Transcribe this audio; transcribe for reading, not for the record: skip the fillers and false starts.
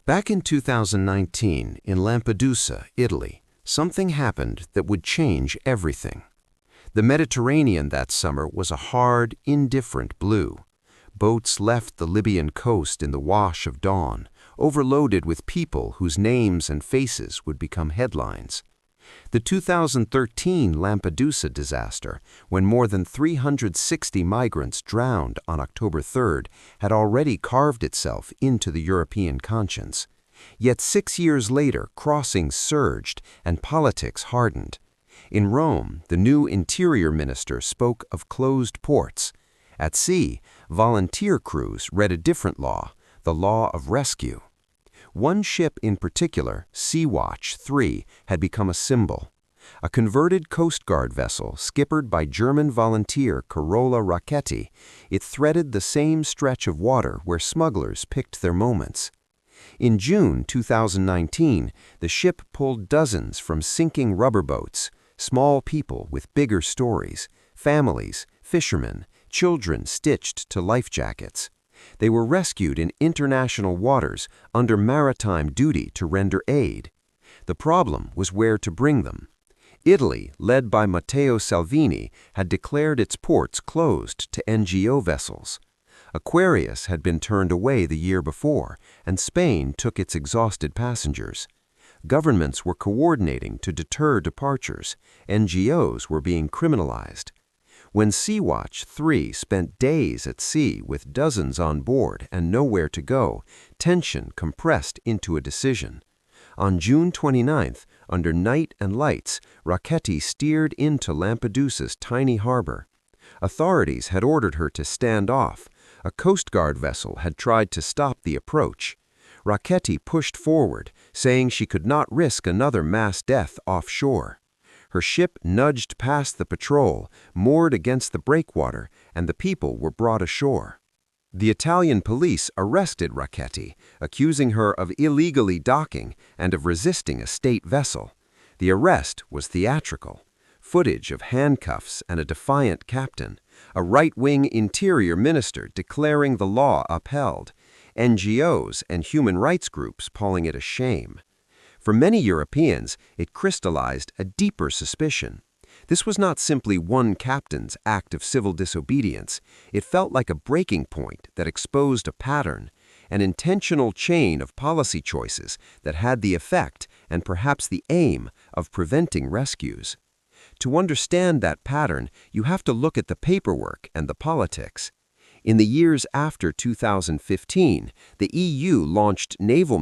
Back in 2019, in Lampedusa, Italy, something happened that would change everything. The Mediterranean that summer was a hard, indifferent blue. Boats left the Libyan coast in the wash of dawn, overloaded with people whose names and faces would become headlines. The 2013 Lampedusa disaster, when more than 360 migrants drowned on October 3rd, had already carved itself into the European conscience. Yet 6 years later, crossings surged and politics hardened. In Rome, the new interior minister spoke of closed ports. At sea, volunteer crews read a different law, the law of rescue. One ship in particular, Sea-Watch 3, had become a symbol. A converted Coast Guard vessel skippered by German volunteer Carola Rackete, it threaded the same stretch of water where smugglers picked their moments. In June 2019, the ship pulled dozens from sinking rubber boats, small people with bigger stories, families, fishermen, children stitched to life jackets. They were rescued in international waters under maritime duty to render aid. The problem was where to bring them. Italy, led by Matteo Salvini, had declared its ports closed to NGO vessels. Aquarius had been turned away the year before, and Spain took its exhausted passengers. Governments were coordinating to deter departures. NGOs were being criminalized. When Sea-Watch 3 spent days at sea with dozens on board and nowhere to go, tension compressed into a decision. On June 29th, under night and lights, Rackete steered into Lampedusa's tiny harbor. Authorities had ordered her to stand off. A Coast Guard vessel had tried to stop the approach. Rackete pushed forward, saying she could not risk another mass death offshore. Her ship nudged past the patrol, moored against the breakwater, and the people were brought ashore. The Italian police arrested Rackete, accusing her of illegally docking and of resisting a state vessel. The arrest was theatrical. Footage of handcuffs and a defiant captain, a right-wing interior minister declaring the law upheld, NGOs and human rights groups calling it a shame. For many Europeans, it crystallized a deeper suspicion. This was not simply one captain's act of civil disobedience. It felt like a breaking point that exposed a pattern, an intentional chain of policy choices that had the effect and perhaps the aim of preventing rescues. To understand that pattern, you have to look at the paperwork and the politics. In the years after 2015, the EU launched naval